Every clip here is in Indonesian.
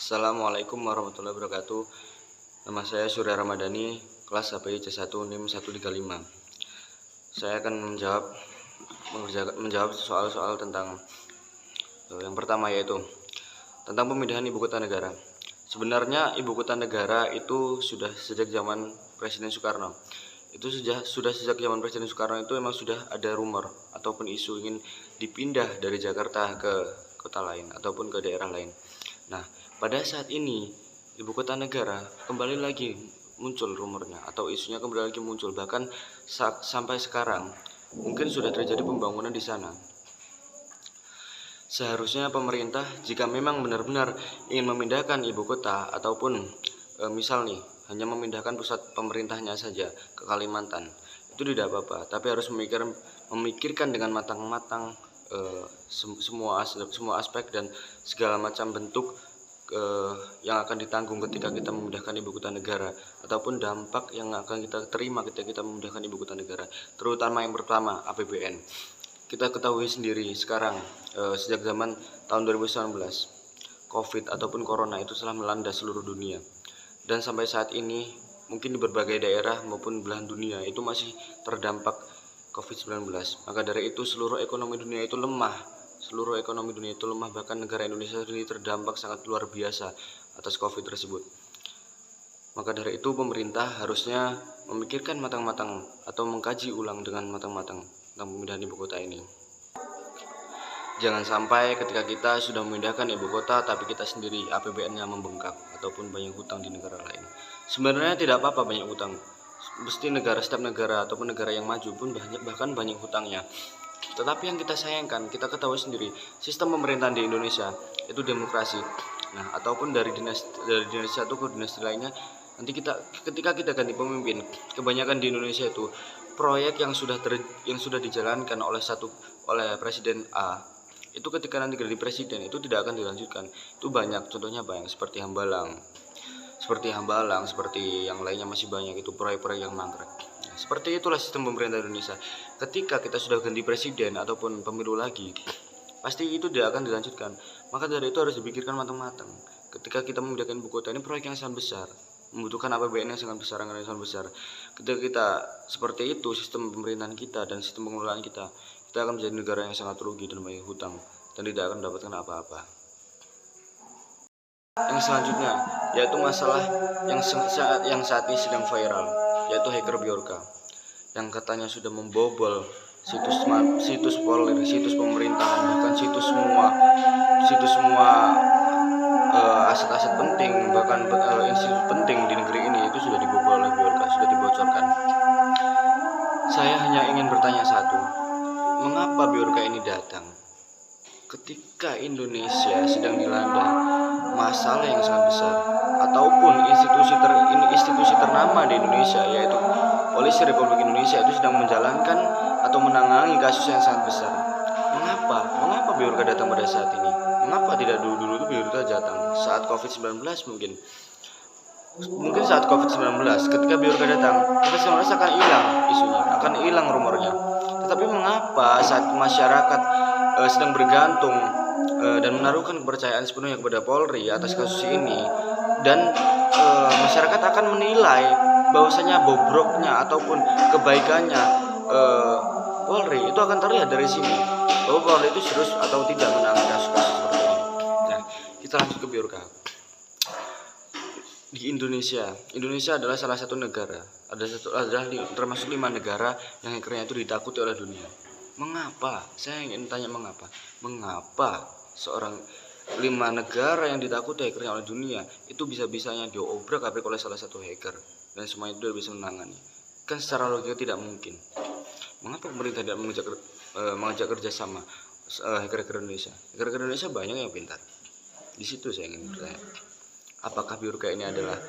Assalamualaikum warahmatullahi wabarakatuh. Nama saya Surya Ramadhani, kelas HPI C1 NIM 135. Saya akan menjawab soal-soal tentang yang pertama, yaitu tentang pemindahan ibu kota negara. Sebenarnya ibu kota negara itu sudah sejak zaman Presiden Soekarno. Sudah sejak zaman Presiden Soekarno itu memang sudah ada rumor ataupun isu ingin dipindah dari Jakarta ke kota lain ataupun ke daerah lain. Nah, pada saat ini ibu kota negara kembali lagi muncul rumornya atau isunya kembali lagi muncul, bahkan sampai sekarang mungkin sudah terjadi pembangunan di sana. Seharusnya pemerintah jika memang benar-benar ingin memindahkan ibu kota ataupun misal nih hanya memindahkan pusat pemerintahnya saja ke Kalimantan, itu tidak apa-apa, tapi harus memikirkan dengan matang-matang semua aspek dan segala macam bentuk yang akan ditanggung ketika kita memindahkan ibu kota negara ataupun dampak yang akan kita terima ketika kita memindahkan ibu kota negara, terutama yang pertama APBN. Kita ketahui sendiri sekarang sejak zaman tahun 2019 COVID ataupun Corona itu telah melanda seluruh dunia, dan sampai saat ini mungkin di berbagai daerah maupun belahan dunia itu masih terdampak COVID-19. Maka dari itu seluruh ekonomi dunia itu lemah, bahkan negara Indonesia sendiri terdampak sangat luar biasa atas COVID tersebut. Maka dari itu pemerintah harusnya memikirkan matang-matang atau mengkaji ulang dengan matang-matang tentang pemindahan ibu kota ini. Jangan sampai ketika kita sudah memindahkan ibu kota tapi kita sendiri APBN-nya membengkak ataupun banyak hutang di negara lain. Sebenarnya tidak apa-apa banyak hutang. Mesti setiap negara ataupun negara yang maju pun bahkan banyak hutangnya. Tetapi yang kita sayangkan, kita ketahui sendiri, sistem pemerintahan di Indonesia itu demokrasi. Nah, ataupun dari dinasti satu ke dinasti lainnya, nanti ketika kita ganti pemimpin, kebanyakan di Indonesia itu proyek yang sudah dijalankan oleh Presiden A, itu ketika nanti ganti presiden itu tidak akan dilanjutkan. Itu banyak, contohnya banyak seperti Hambalang, seperti yang lainnya masih banyak, itu proyek-proyek yang mangkrak. Nah, seperti itulah sistem pemerintah Indonesia. Ketika kita sudah ganti presiden ataupun pemilu lagi, pasti itu tidak akan dilanjutkan. Maka dari itu harus dipikirkan matang-matang. Ketika kita memindahkan ibu kota, ini proyek yang sangat besar, membutuhkan APBN yang sangat besar, anggaran yang sangat besar. Ketika kita seperti itu sistem pemerintahan kita dan sistem pengelolaan kita akan menjadi negara yang sangat rugi dan banyak hutang dan tidak akan mendapatkan apa-apa. Yang selanjutnya yaitu masalah yang saat ini sedang viral, yaitu hacker Bjorka yang katanya sudah membobol situs Polri, situs pemerintahan, bahkan situs semua aset-aset penting, bahkan institusi penting di negeri ini itu sudah dibobol oleh Bjorka, sudah dibocorkan. Saya hanya ingin bertanya satu, mengapa Bjorka ini datang ketika Indonesia sedang dilanda masalah yang sangat besar, ataupun institusi ternama di Indonesia yaitu Polisi Republik Indonesia itu sedang menjalankan atau menangani kasus yang sangat besar. Mengapa Bjorka datang pada saat ini? Mengapa tidak dulu itu Bjorka datang saat COVID-19 mungkin saat COVID-19 ketika Bjorka datang, COVID-19 akan hilang isunya, akan hilang rumornya. Tetapi mengapa saat masyarakat sedang bergantung dan menaruhkan kepercayaan sepenuhnya kepada Polri atas kasus ini, dan masyarakat akan menilai bahwasanya bobroknya ataupun kebaikannya Polri itu akan terlihat dari sini, bahwa Polri itu serius atau tidak menangani kasus-kasus seperti ini. Nah, kita lanjut ke Bjorka. Di Indonesia adalah salah satu negara, adalah termasuk 5 negara yang hackernya itu ditakuti oleh dunia. Mengapa? Saya ingin tanya mengapa seorang 5 negara yang ditakuti hackernya oleh dunia itu bisa-bisanya diobrak-abrik oleh salah satu hacker dan semuanya itu bisa menangani. Kan secara logika tidak mungkin. Mengapa pemerintah tidak mengajak kerjasama hacker-hacker Indonesia? Hacker-hacker Indonesia banyak yang pintar. Di situ saya ingin bertanya, apakah Bjorka ini adalah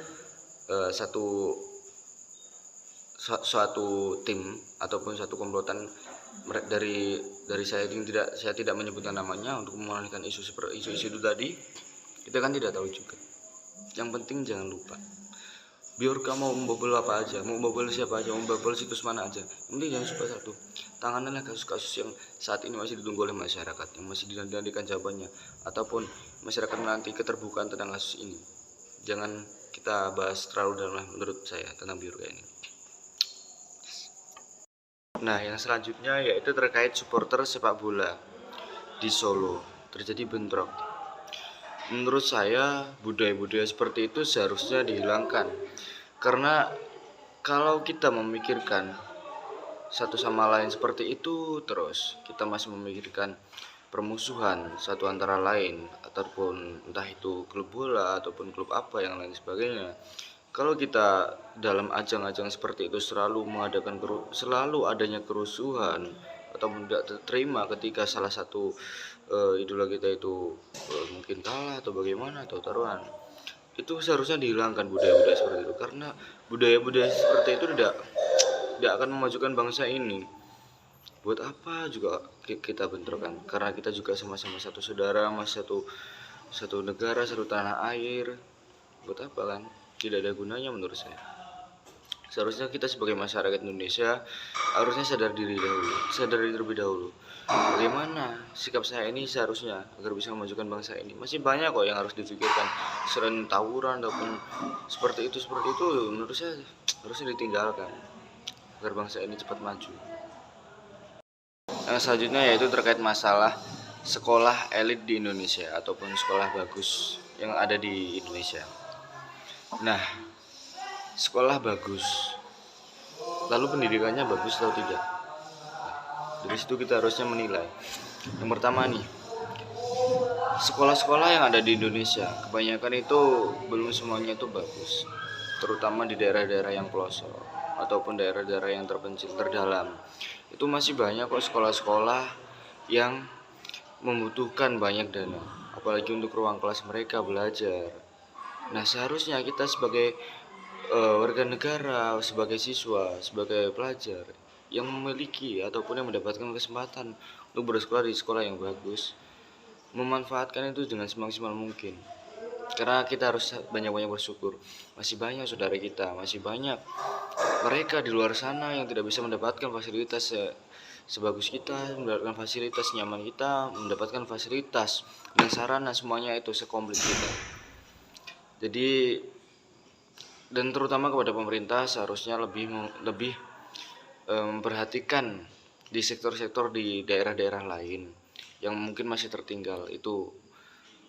suatu tim ataupun satu komplotan dari saya tidak menyebutkan namanya untuk mengalihkan isu itu tadi? Kita kan tidak tahu juga. Yang penting jangan lupa, Bjorka mau membobol apa aja, mau membobol siapa aja, mau membobol situs mana aja, yang penting jangan lupa satu, tangananlah kasus-kasus yang saat ini masih ditunggu oleh masyarakat, yang masih dinantikan jawabannya, ataupun masyarakat menanti keterbukaan tentang kasus ini. Jangan kita bahas terlalu dalam menurut saya tentang biorka ini. Nah, yang selanjutnya yaitu terkait supporter sepak bola di Solo terjadi bentrok. Menurut saya budaya-budaya seperti itu seharusnya dihilangkan, karena kalau kita memikirkan satu sama lain seperti itu terus, kita masih memikirkan permusuhan satu antara lain, ataupun entah itu klub bola ataupun klub apa yang lain sebagainya. Kalau kita dalam ajang-ajang seperti itu selalu adanya kerusuhan ataupun tidak terima ketika salah satu idola kita itu mungkin kalah atau bagaimana atau taruhan, itu seharusnya dihilangkan budaya-budaya seperti itu, karena budaya-budaya seperti itu tidak akan memajukan bangsa ini. Buat apa juga kita bentrokan, karena kita juga sama-sama satu saudara, satu negara, satu tanah air. Buat apa kan? Tidak ada gunanya menurut saya. Seharusnya kita sebagai masyarakat Indonesia harusnya sadar diri terlebih dahulu. Bagaimana sikap saya ini seharusnya agar bisa memajukan bangsa ini. Masih banyak kok yang harus difikirkan, selain tawuran ataupun seperti itu menurut saya harusnya ditinggalkan agar bangsa ini cepat maju. Yang selanjutnya yaitu terkait masalah sekolah elit di Indonesia ataupun sekolah bagus yang ada di Indonesia. Nah, sekolah bagus, lalu pendidikannya bagus atau tidak? Dari situ kita harusnya menilai. Yang pertama nih, sekolah-sekolah yang ada di Indonesia kebanyakan itu belum semuanya itu bagus, terutama di daerah-daerah yang pelosok ataupun daerah-daerah yang terpencil terdalam. Itu masih banyak kok sekolah-sekolah yang membutuhkan banyak dana, apalagi untuk ruang kelas mereka belajar. Nah, seharusnya kita sebagai warga negara, sebagai siswa, sebagai pelajar yang memiliki ataupun yang mendapatkan kesempatan untuk bersekolah di sekolah yang bagus, memanfaatkan itu dengan semaksimal mungkin. Karena kita harus banyak-banyak bersyukur, masih banyak saudara kita, masih banyak mereka di luar sana yang tidak bisa mendapatkan fasilitas sebagus kita, mendapatkan fasilitas nyaman kita, mendapatkan fasilitas dan sarana semuanya itu sekomplit kita. Jadi, dan terutama kepada pemerintah seharusnya lebih memperhatikan di sektor-sektor di daerah-daerah lain yang mungkin masih tertinggal. Itu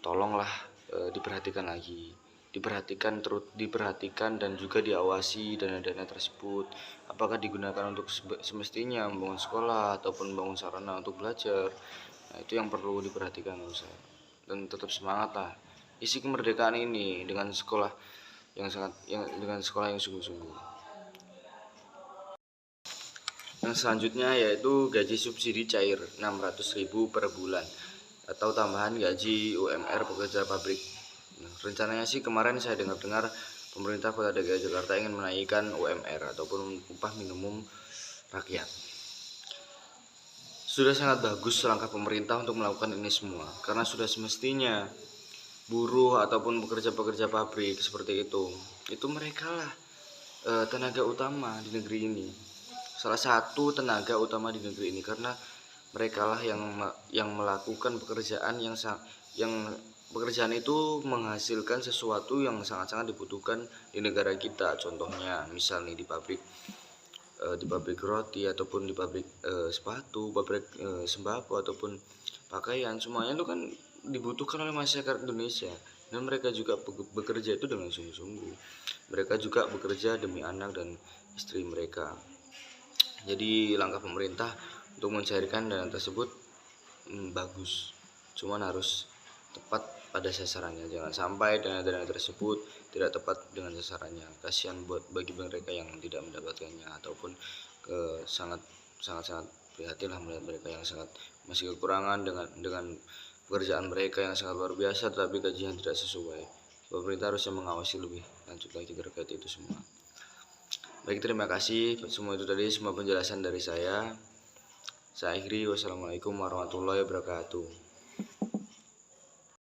tolonglah diperhatikan lagi, diperhatikan dan juga diawasi dana-dana tersebut apakah digunakan untuk semestinya membangun sekolah ataupun membangun sarana untuk belajar. Nah, itu yang perlu diperhatikan menurut saya. Dan tetap semangat lah, isi kemerdekaan ini dengan sekolah yang sungguh-sungguh. Yang selanjutnya yaitu gaji subsidi cair 600.000 per bulan atau tambahan gaji UMR pekerja pabrik. Nah, rencananya sih kemarin saya dengar pemerintah Kota DKI Jakarta ingin menaikkan UMR ataupun upah minimum rakyat. Sudah sangat bagus langkah pemerintah untuk melakukan ini semua, karena sudah semestinya buruh ataupun pekerja-pekerja pabrik seperti itu mereka lah tenaga utama di negeri ini, salah satu tenaga utama di negeri ini, karena mereka lah yang melakukan pekerjaan yang pekerjaan itu menghasilkan sesuatu yang sangat-sangat dibutuhkan di negara kita. Contohnya misal nih di pabrik roti ataupun di pabrik sepatu, pabrik sembako ataupun pakaian, semuanya itu kan dibutuhkan oleh masyarakat Indonesia, dan mereka juga bekerja itu dengan sungguh-sungguh. Mereka juga bekerja demi anak dan istri mereka. Jadi langkah pemerintah untuk mencairkan dana tersebut bagus, cuman harus tepat pada sasarannya. Jangan sampai dana-dana tersebut tidak tepat dengan sasarannya. Kasihan bagi mereka yang tidak mendapatkannya, ataupun sangat prihatin lah melihat mereka yang sangat masih kekurangan dengan pekerjaan mereka yang sangat luar biasa, tetapi gajinya tidak sesuai. Pemerintah harusnya mengawasi lebih lanjut lagi terkait itu semua. Baik, terima kasih. Semua itu tadi semua penjelasan dari saya. Saya akhiri. Wassalamualaikum warahmatullahi wabarakatuh.